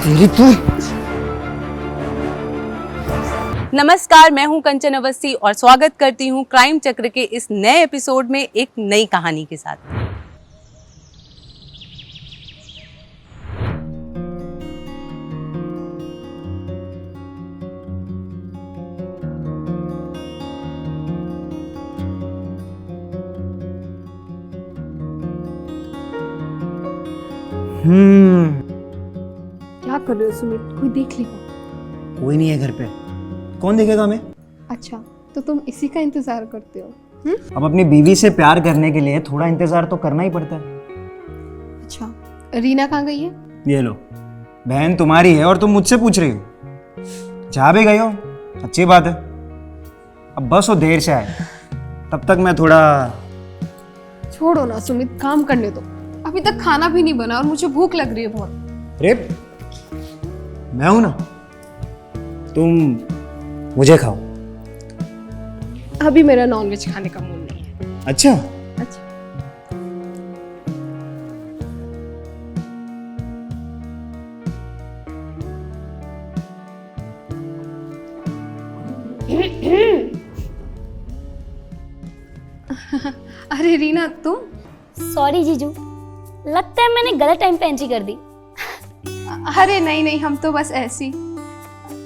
तेरी तू। नमस्कार, मैं हूं कंचन अवस्थी और स्वागत करती हूं क्राइम चक्र के इस नए एपिसोड में एक नई कहानी के साथ। क्या कर रहे हो सुमित? कोई देख लेगा। कोई नहीं है घर पे, कौन देखेगा हमें? अच्छा, तो तुम इसी का इंतजार करते हो? अब अपनी बीवी से प्यार करने के लिए थोड़ा इंतजार तो करना ही पड़ता है। अच्छा, रीना कहाँ गई है? ये लो, बहन तुम्हारी है और तुम मुझसे पूछ रही हो। जहाँ भी गई हो अच्छी बात है, अब बस वो देर से आए, तब तक मैं थोड़ा। छोड़ो ना सुमित, काम करने दो। अभी तक खाना भी नहीं बना और मुझे भूख लग रही है बहुत। अरे मैं हूं ना, तुम मुझे खाओ। अभी मेरा नॉनवेज खाने का मूड नहीं है। अच्छा, अच्छा, अरे रीना तुम? सॉरी जीजू, लगता है मैंने गलत टाइम पे एंट्री कर दी। अरे नहीं नहीं, हम तो बस ऐसी।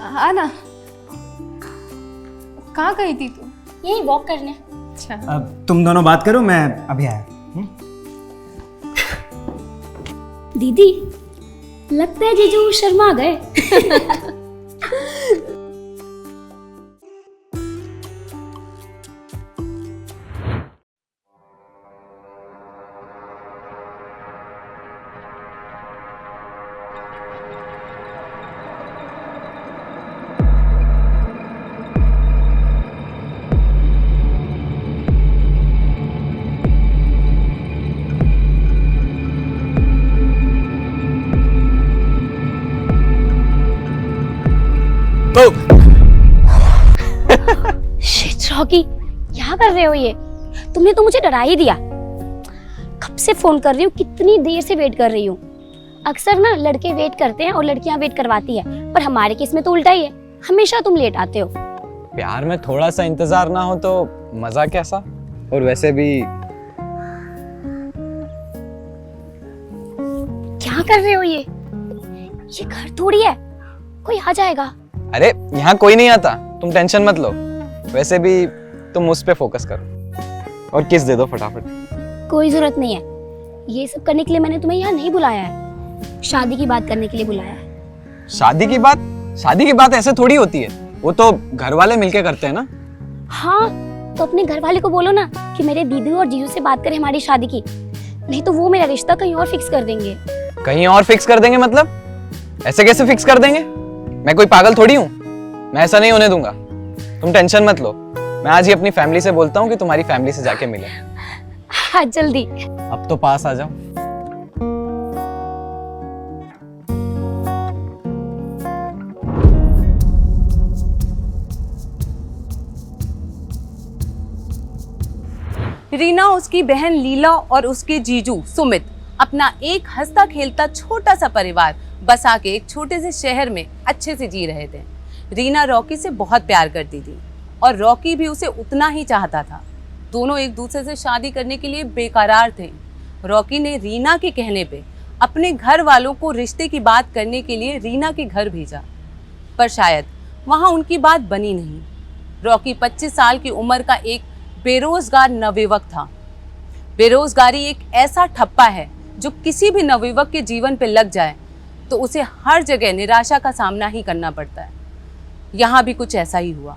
हाँ ना, कहाँ गई थी तू? यही वॉक करने। अच्छा, अब तुम दोनों बात करो, मैं अभी आया। दीदी, लगता है जीजू शर्मा गए। शिट रॉकी, क्या कर रहे हो ये? तुमने तो मुझे डरा ही दिया। कब से फोन कर रही हूँ, कितनी देर से वेट कर रही हूँ। अक्सर ना लड़के वेट करते हैं और लड़कियां वेट करवाती है, पर हमारे केस में तो उल्टा ही है, हमेशा तुम लेट आते हो। प्यार में थोड़ा सा इंतजार ना हो तो मजा कैसा? और वैसे भी क्या कर रहे हो ये घर थोड़ी है, कोई आ जाएगा। अरे यहाँ कोई नहीं आता, तुम टेंशन मत लो। वैसे भी तुम उस पे फोकस करो और किस दे दो फटाफट। कोई जरूरत नहीं है, ये सब करने के लिए मैंने तुम्हें यहाँ नहीं बुलाया है, शादी की बात करने के लिए बुलाया है। शादी की बात? शादी की बात ऐसे थोड़ी होती है, वो तो घर वाले मिलके करते हैं ना। हाँ, तो अपने घर वाले को बोलो ना कि मेरे दीदी और जीजू से बात करें हमारी शादी की, नहीं तो वो मेरा रिश्ता कहीं और फिक्स कर देंगे। कहीं और फिक्स कर देंगे मतलब? ऐसे कैसे फिक्स कर देंगे? मैं कोई पागल थोड़ी हूँ, मैं ऐसा नहीं होने दूंगा। तुम टेंशन मत लो, मैं आज ही अपनी फैमिली से बोलता हूँ कि तुम्हारी फैमिली से जाके मिले। हाँ जल्दी। अब तो पास आ जाओ। रीना, उसकी बहन लीला और उसके जीजू सुमित अपना एक हंसता खेलता छोटा सा परिवार बसा के एक छोटे से शहर में अच्छे से जी रहे थे। रीना रॉकी से बहुत प्यार करती थी और रॉकी भी उसे उतना ही चाहता था। दोनों एक दूसरे से शादी करने के लिए बेकरार थे। रॉकी ने रीना के कहने पे अपने घर वालों को रिश्ते की बात करने के लिए रीना के घर भेजा, पर शायद वहाँ उनकी बात बनी नहीं। रॉकी 25 साल की उम्र का एक बेरोजगार नवयुवक था। बेरोजगारी एक ऐसा ठप्पा है जो किसी भी नवयुवक के जीवन पे लग जाए तो उसे हर जगह निराशा का सामना ही करना पड़ता है। यहाँ भी कुछ ऐसा ही हुआ।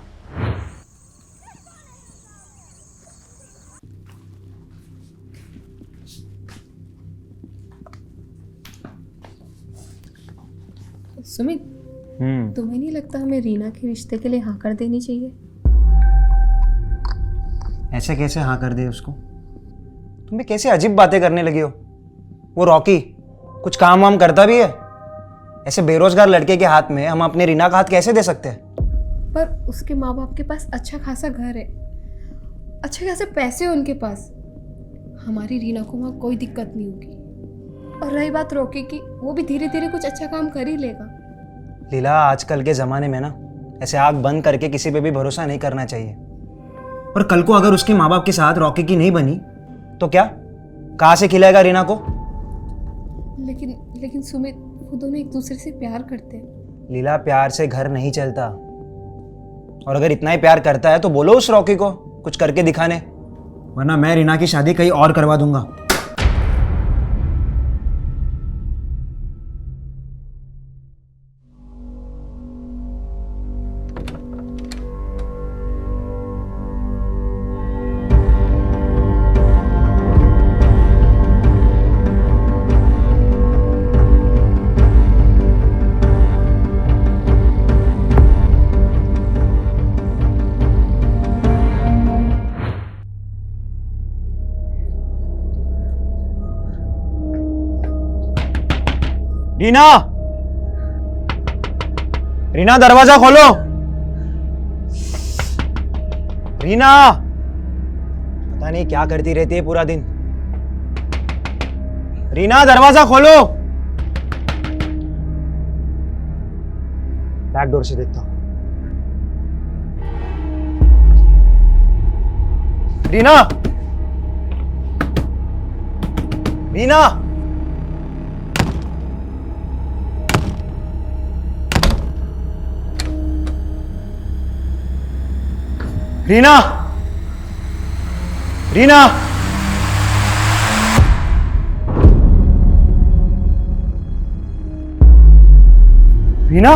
सुमित, तुम्हें नहीं लगता हमें रीना के रिश्ते के लिए हाँ कर देनी चाहिए? ऐसे कैसे हाँ कर दे उसको? तुम भी कैसे अजीब बातें करने लगी हो। वो रॉकी कुछ काम वाम करता भी है? ऐसे बेरोजगार लड़के के हाथ में हम अपने रीना का हाथ कैसे दे सकते हैं? पर उसके माँ बाप के पास अच्छा खासा घर है, अच्छे खासे पैसे हैं उनके पास। हमारी रीना को वहाँ कोई दिक्कत नहीं होगी। और रही बात रॉकी की, वो भी धीरे धीरे कुछ अच्छा काम कर ही लेगा। लीला, आजकल के ज़माने में ना ऐसे आग बंद करके किसी पे भी भरोसा नहीं करना चाहिए। और कल को अगर उसके माँ बाप के साथ रॉकी की नहीं बनी तो क्या, कहाँ से खिलाएगा रीना को? लेकिन सुमित, वो दोनों एक दूसरे से प्यार करते हैं। लीला, प्यार से घर नहीं चलता। और अगर इतना ही प्यार करता है तो बोलो उस रॉकी को कुछ करके दिखाने, वरना मैं रीना की शादी कहीं और करवा दूंगा। रीना, रीना दरवाजा खोलो। रीना, पता नहीं क्या करती रहती है पूरा दिन। रीना दरवाजा खोलो। बैक डोर से देखता हूं। रीना, रीना, रीना, रीना, रीना,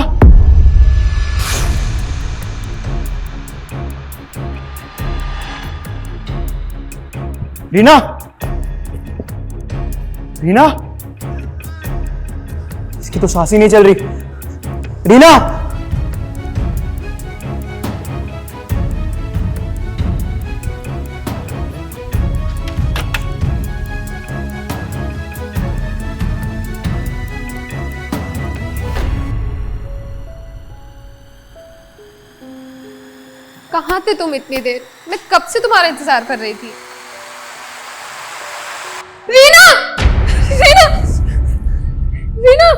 रीना, रीना, इसकी तो सांस ही नहीं चल रही। रीना, कहाँ थे तुम इतनी देर? मैं कब से तुम्हारा इंतजार कर रही थी। रीना! रीना! रीना!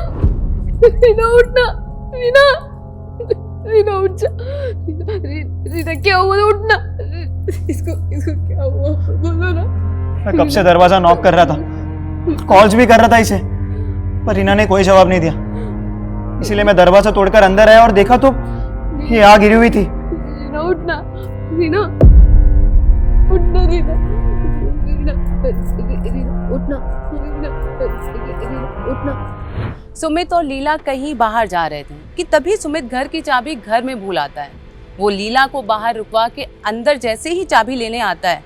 रीना उठना! रीना! रीना उठ जा! रीना क्या हुआ? उठना! इसको क्या हुआ? बोलो ना। मैं कब से दरवाजा नॉक कर रहा था, कॉल्स भी कर रहा था इसे, पर रीना ने कोई जवाब नहीं दिया। इसीलिए मैं दरवाजा तोड़कर अंदर आया और देखा तो ये आग गिरी हुई थी। रीना उठना! रीना उठना! रीना रीना रीना उठना! रीना उठना! सुमित और लीला कहीं बाहर जा रहे थे कि तभी सुमित घर की चाबी घर में भूल आता है। वो लीला को बाहर रुकवा के अंदर जैसे ही चाबी लेने आता है,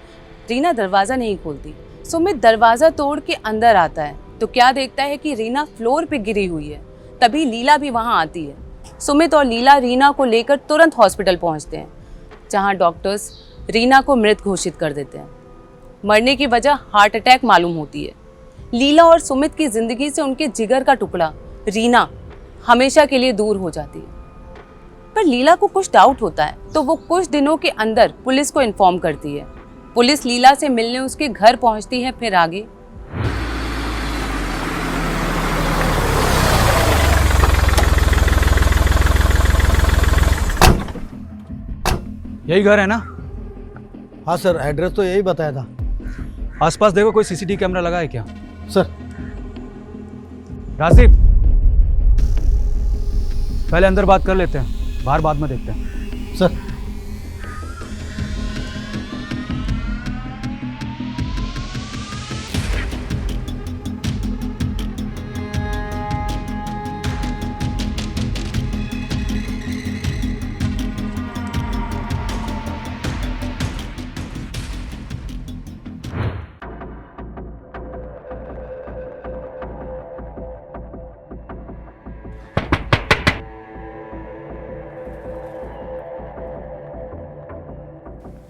रीना दरवाजा नहीं खोलती। सुमित दरवाजा तोड़ के अंदर आता है तो क्या देखता है कि रीना फ्लोर पे गिरी हुई है। तभी लीला भी वहां आती है। सुमित और लीला रीना को लेकर तुरंत हॉस्पिटल पहुंचते हैं, जहां डॉक्टर्स रीना को मृत घोषित कर देते हैं। मरने की वजह हार्ट अटैक मालूम होती है। लीला और सुमित की जिंदगी से उनके जिगर का टुकड़ा रीना हमेशा के लिए दूर हो जाती है। पर लीला को कुछ डाउट होता है तो वो कुछ दिनों के अंदर पुलिस को इन्फॉर्म करती है। पुलिस लीला से मिलने उसके घर पहुंचती है। फिर आगे यही घर है ना? हाँ सर, एड्रेस तो यही बताया था। आसपास देखो कोई सीसीटीवी कैमरा लगा है क्या? सर, राशिद, पहले अंदर बात कर लेते हैं, बाहर बाद में देखते हैं। सर,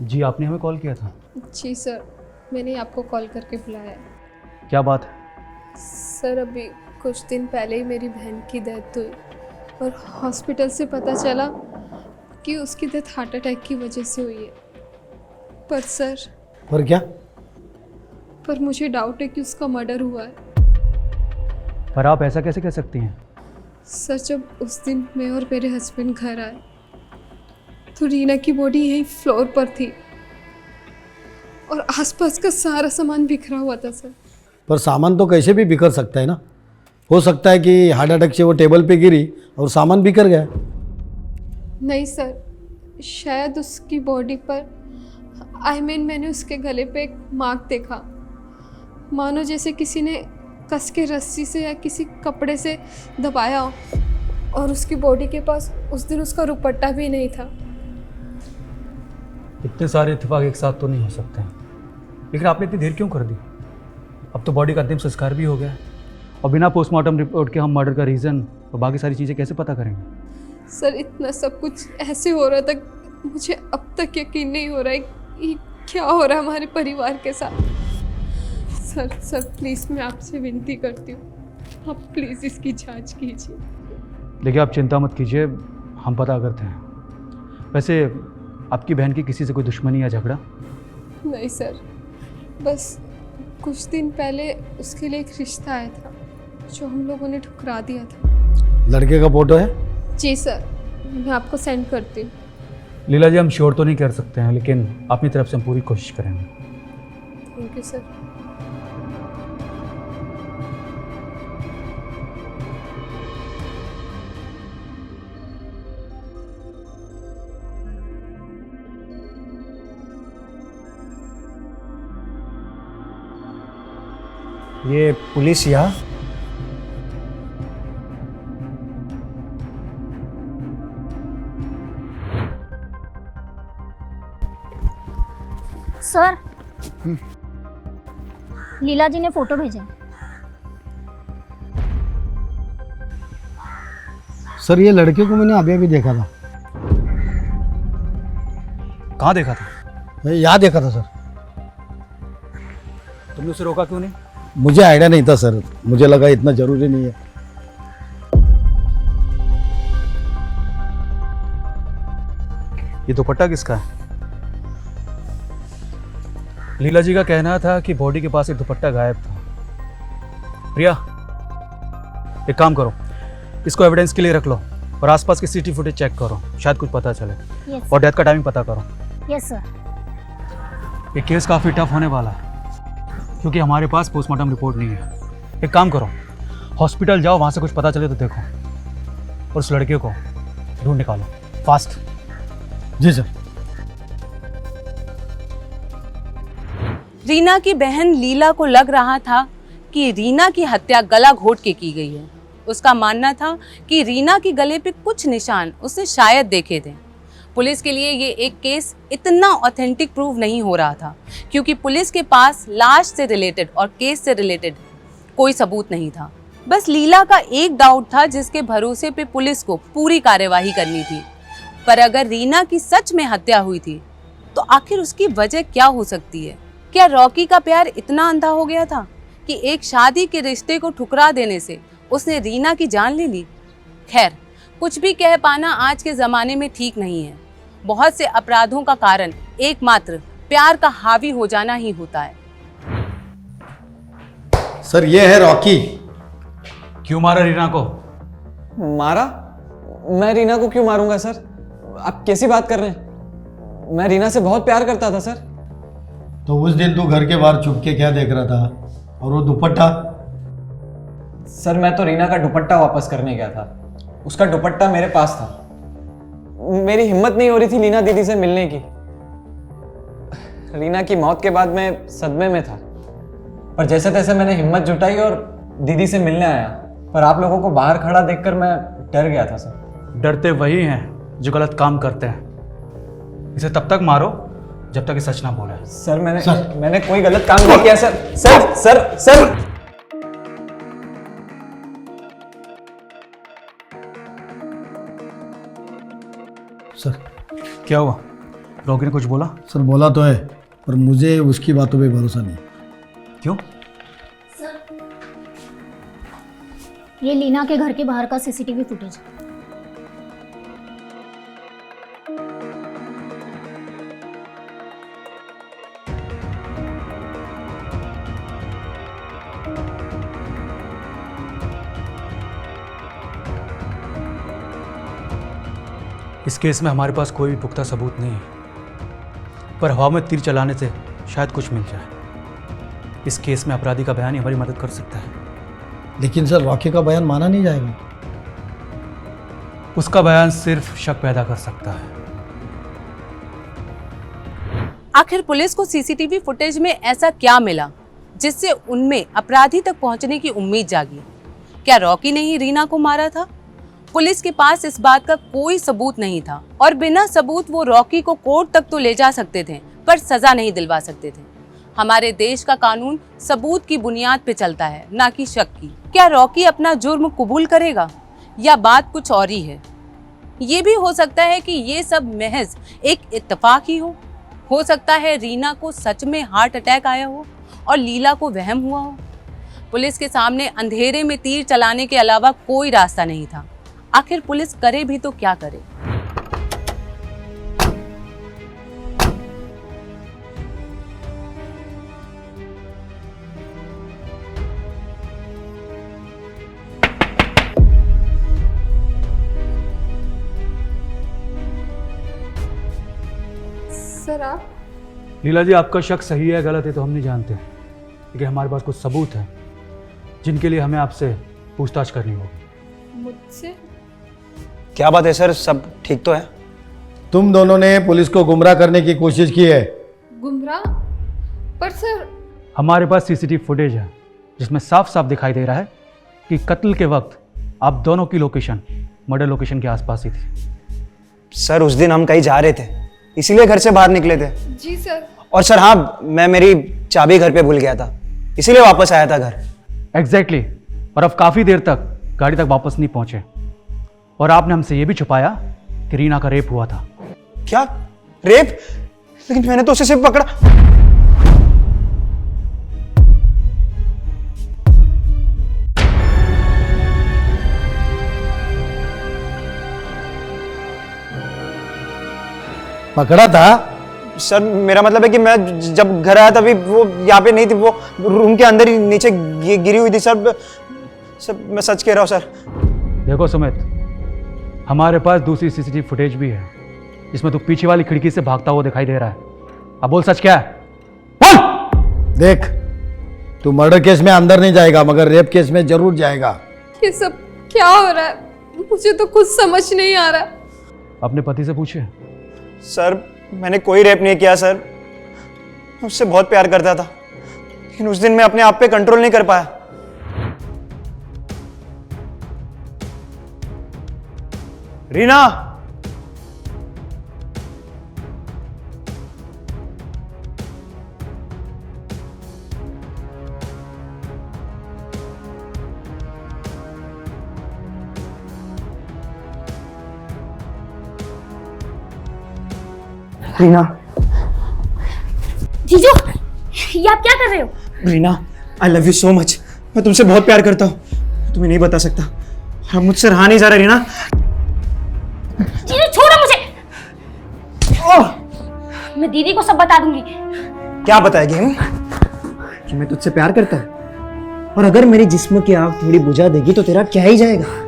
जी, आपने हमें कॉल किया था। जी सर, मैंने आपको कॉल करके बुलाया है। क्या बात है? सर, अभी कुछ दिन पहले ही मेरी बहन की डेथ हुई और हॉस्पिटल से पता चला कि उसकी डेथ हार्ट अटैक की वजह से हुई है। पर सर, पर क्या? पर मुझे डाउट है कि उसका मर्डर हुआ है। पर आप ऐसा कैसे कह सकती हैं? सर जब उस दिन मैं और मेरे हस्बैंड घर आए तो रीना की बॉडी यही फ्लोर पर थी और आसपास का सारा सामान बिखरा हुआ था सर। पर सामान तो कैसे भी बिखर सकता है ना। हो सकता है कि हार्ट अटैक से वो टेबल पे गिरी और सामान बिखर गया। नहीं सर, शायद उसकी बॉडी पर मैंने उसके गले पे एक मार्क देखा, मानो जैसे किसी ने कस के रस्सी से या किसी कपड़े से दबाया हो। और उसकी बॉडी के पास उस दिन उसका दुपट्टा भी नहीं था। इतने सारे इत्तेफाक एक साथ तो नहीं हो सकते हैं, लेकिन आपने इतनी देर क्यों कर दी? अब तो बॉडी का अंतिम संस्कार भी हो गया है और बिना पोस्टमार्टम रिपोर्ट के हम मर्डर का रीज़न और बाकी सारी चीज़ें कैसे पता करेंगे? सर इतना सब कुछ ऐसे हो रहा था, मुझे अब तक यकीन नहीं हो रहा है कि क्या हो रहा है हमारे परिवार के साथ। सर प्लीज़ मैं आपसे विनती करती हूँ, आप प्लीज़ इसकी जांच कीजिए। देखिए आप चिंता मत कीजिए, हम पता करते हैं। वैसे आपकी बहन की किसी से कोई दुश्मनी या झगड़ा? नहीं सर, बस कुछ दिन पहले उसके लिए एक रिश्ता आया था जो हम लोगों ने ठुकरा दिया था। लड़के का फोटो है? जी सर, मैं आपको सेंड करती हूँ। लीला जी हम श्योर तो नहीं कर सकते हैं, लेकिन अपनी तरफ से हम पूरी कोशिश करेंगे। Thank you sir. ये पुलिस यहाँ? सर, लीला जी ने फोटो भेजा। सर ये लड़के को मैंने अभी अभी देखा था। कहाँ देखा था? मैं यहाँ देखा था सर। तुमने उसे रोका क्यों नहीं? मुझे आइडिया नहीं था सर, मुझे लगा इतना ज़रूरी नहीं है। ये दुपट्टा किसका है? लीला जी का कहना था कि बॉडी के पास एक दुपट्टा गायब था। प्रिया, एक काम करो, इसको एविडेंस के लिए रख लो और आसपास की सीसीटीवी फुटेज चेक करो, शायद कुछ पता चले। यस और डेथ का टाइमिंग पता करो। Yes sir. ये केस काफ़ी टफ होने वाला है क्योंकि हमारे पास पोस्टमार्टम रिपोर्ट नहीं है। एक काम करो, हॉस्पिटल जाओ, वहाँ से कुछ पता चले तो देखो और उस लड़के को ढूंढ निकालो फास्ट। जी सर। रीना की बहन लीला को लग रहा था कि रीना की हत्या गला घोट के की गई है। उसका मानना था कि रीना के गले पे कुछ निशान उसने शायद देखे थे। पुलिस के लिए ये एक केस इतना ऑथेंटिक प्रूव नहीं हो रहा था क्योंकि पुलिस के पास लाश से रिलेटेड और केस से रिलेटेड कोई सबूत नहीं था। बस लीला का एक डाउट था जिसके भरोसे पे पुलिस को पूरी कार्यवाही करनी थी। पर अगर रीना की सच में हत्या हुई थी तो आखिर उसकी वजह क्या हो सकती है? क्या रॉकी का प्यार इतना अंधा हो गया था कि एक शादी के रिश्ते को ठुकरा देने से उसने रीना की जान ले ली? खैर, कुछ भी कह पाना आज के ज़माने में ठीक नहीं है। बहुत से अपराधों का कारण एकमात्र प्यार का हावी हो जाना ही होता है। सर ये है रॉकी। क्यों मारा रीना को? मारा? मैं रीना को क्यों मारूंगा सर? आप कैसी बात कर रहे हैं? मैं रीना से बहुत प्यार करता था सर। तो उस दिन तू घर के बाहर छुप के क्या देख रहा था? और वो दुपट्टा? सर मैं तो रीना का दुपट्टा वापस करने गया था। उसका दुपट्टा मेरे पास था। मेरी हिम्मत नहीं हो रही थी लीना दीदी से मिलने की। रीना की मौत के बाद मैं सदमे में था, पर जैसे तैसे मैंने हिम्मत जुटाई और दीदी से मिलने आया। पर आप लोगों को बाहर खड़ा देखकर मैं डर गया था सर। डरते वही हैं जो गलत काम करते हैं। इसे तब तक मारो जब तक ये सच ना बोले। सर मैंने सर। मैंने कोई गलत काम नहीं किया sir. Sir sir sir sir क्या हुआ? रॉकी ने कुछ बोला? सर बोला तो है, पर मुझे उसकी बातों पे भरोसा नहीं। क्यों? ये लीना के घर के बाहर का सीसीटीवी फुटेज। इस केस में हमारे पास कोई भी पुख्ता सबूत नहीं है, पर हवा में तीर चलाने से शायद कुछ मिल जाए। इस केस में अपराधी का बयान ही हमारी मदद कर सकता है। लेकिन सर रॉकी का बयान माना नहीं जाएगा। उसका बयान सिर्फ शक पैदा कर सकता है। आखिर पुलिस को सीसीटीवी फुटेज में ऐसा क्या मिला जिससे उनमें अपराधी तक पहुंचने की उम्मीद जागी? क्या रॉकी ने ही रीना को मारा था? पुलिस के पास इस बात का कोई सबूत नहीं था और बिना सबूत वो रॉकी को कोर्ट तक तो ले जा सकते थे, पर सजा नहीं दिलवा सकते थे। हमारे देश का कानून सबूत की बुनियाद पे चलता है, ना कि शक की। क्या रॉकी अपना जुर्म कबूल करेगा या बात कुछ और ही है? ये भी हो सकता है कि ये सब महज एक इत्तेफाक ही हो सकता है रीना को सच में हार्ट अटैक आया हो और लीला को वहम हुआ हो। पुलिस के सामने अंधेरे में तीर चलाने के अलावा कोई रास्ता नहीं था। आखिर पुलिस करे भी तो क्या करे? सर आप लीला जी, आपका शक सही है गलत है तो हम नहीं जानते, क्योंकि हमारे पास कुछ सबूत हैं जिनके लिए हमें आपसे पूछताछ करनी होगी। मुझसे? क्या बात है सर, सब ठीक तो है? तुम दोनों ने पुलिस को गुमराह करने की कोशिश की है। गुमराह? पर सर हमारे पास सीसीटीवी फुटेज है जिसमें साफ साफ दिखाई दे रहा है कि कत्ल के वक्त आप दोनों की लोकेशन मर्डर लोकेशन के आसपास ही थी। सर उस दिन हम कहीं जा रहे थे, इसीलिए घर से बाहर निकले थे। जी सर। और सर हाँ, मैं मेरी चाबी घर पे भूल गया था, इसीलिए वापस आया था घर। एग्जैक्टली। और अब काफ़ी देर तक गाड़ी तक वापस नहीं पहुंचे और आपने हमसे ये भी छुपाया कि रीना का रेप हुआ था। क्या रेप? लेकिन मैंने तो उसे सिर्फ पकड़ा। पकड़ा था? सर मेरा मतलब है कि मैं जब घर आया तभी वो यहाँ पे नहीं थी, वो रूम के अंदर ही नीचे गिरी हुई थी। सर मैं सच कह रहा हूँ सर। देखो सुमित, हमारे पास दूसरी सीसीटीवी फुटेज भी है जिसमें तू पीछे वाली खिड़की से भागता हुआ दिखाई दे रहा है। अब बोल सच क्या है? बोल! देख, तू मर्डर केस में अंदर नहीं जाएगा मगर रेप केस में जरूर जाएगा। ये सब क्या हो रहा है? मुझे तो कुछ समझ नहीं आ रहा। अपने पति से पूछे। सर मैंने कोई रेप नहीं किया सर, मैं उससे बहुत प्यार करता था, लेकिन उस दिन मैं अपने आप पे कंट्रोल नहीं कर पाया। रीना, रीना, जीजू, ये आप क्या कर रहे हो? Reena, I love you so much. मैं तुमसे बहुत प्यार करता हूँ, तुम्हें नहीं बता सकता। और अब मुझसे रहा नहीं जा रहा रीना। जीजू छोड़ो मुझे। मैं दीदी को सब बता दूंगी। क्या बताएगी हम? कि मैं तुझसे प्यार करता हूँ, और अगर मेरी जिस्म की आग थोड़ी बुझा देगी तो तेरा क्या ही जाएगा।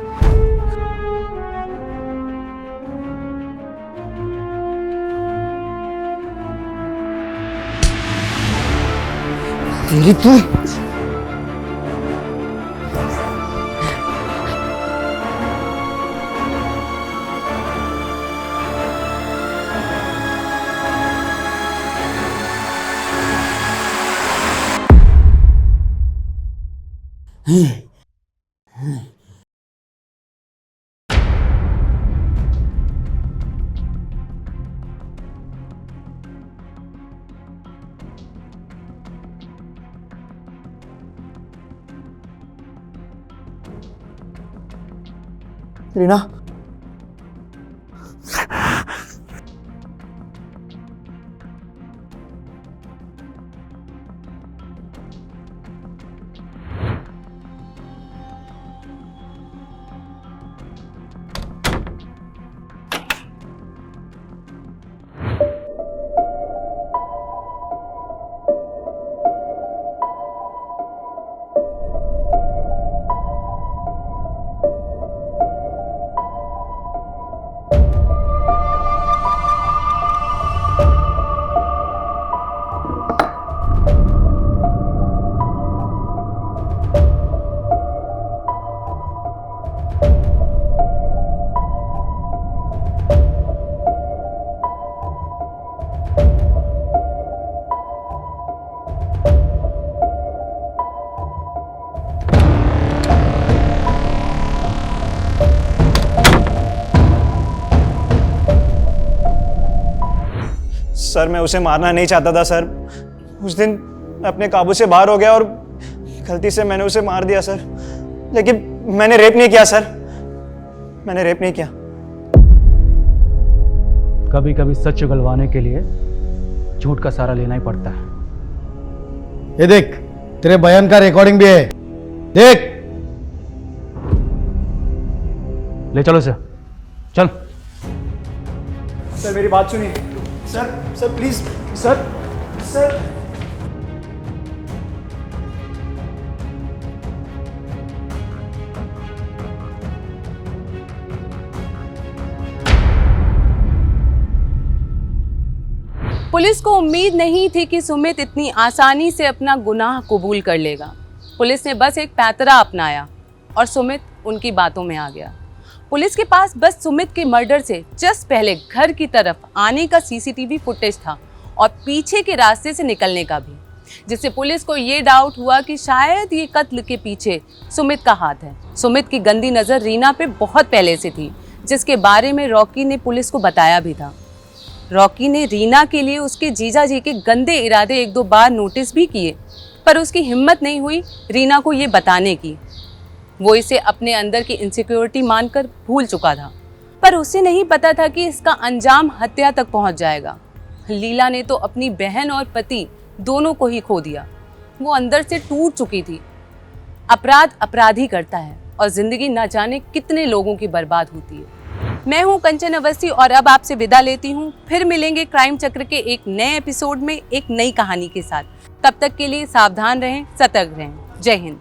तेरी तू रीना, सर मैं उसे मारना नहीं चाहता था सर। उस दिन मैं अपने काबू से बाहर हो गया और गलती से मैंने उसे मार दिया सर। लेकिन मैंने रेप नहीं किया सर, मैंने रेप नहीं किया। कभी कभी सच उगलवाने के लिए झूठ का सहारा लेना ही पड़ता है। ये देख, तेरे बयान का रिकॉर्डिंग भी है, देख। ले चलो इसे, चल। सर मेरी बात सुनिए सर प्लीज सर। पुलिस को उम्मीद नहीं थी कि सुमित इतनी आसानी से अपना गुनाह कबूल कर लेगा। पुलिस ने बस एक पैंतरा अपनाया और सुमित उनकी बातों में आ गया। पुलिस के पास बस सुमित के मर्डर से जस्ट पहले घर की तरफ आने का सीसीटीवी फुटेज था और पीछे के रास्ते से निकलने का भी, जिससे पुलिस को ये डाउट हुआ कि शायद ये कत्ल के पीछे सुमित का हाथ है। सुमित की गंदी नज़र रीना पे बहुत पहले से थी, जिसके बारे में रॉकी ने पुलिस को बताया भी था। रॉकी ने रीना के लिए उसके जीजा जी के गंदे इरादे 1-2 बार नोटिस भी किए, पर उसकी हिम्मत नहीं हुई रीना को ये बताने की। वो इसे अपने अंदर की इनसिक्योरिटी मानकर भूल चुका था, पर उसे नहीं पता था कि इसका अंजाम हत्या तक पहुंच जाएगा। लीला ने तो अपनी बहन और पति दोनों को ही खो दिया। वो अंदर से टूट चुकी थी। अपराध अपराधी करता है और जिंदगी न जाने कितने लोगों की बर्बाद होती है। मैं हूं कंचन अवस्थी और अब आपसे विदा लेती हूं। फिर मिलेंगे क्राइम चक्र के एक नए एपिसोड में एक नई कहानी के साथ। तब तक के लिए सावधान रहें, सतर्क रहें। जय हिंद।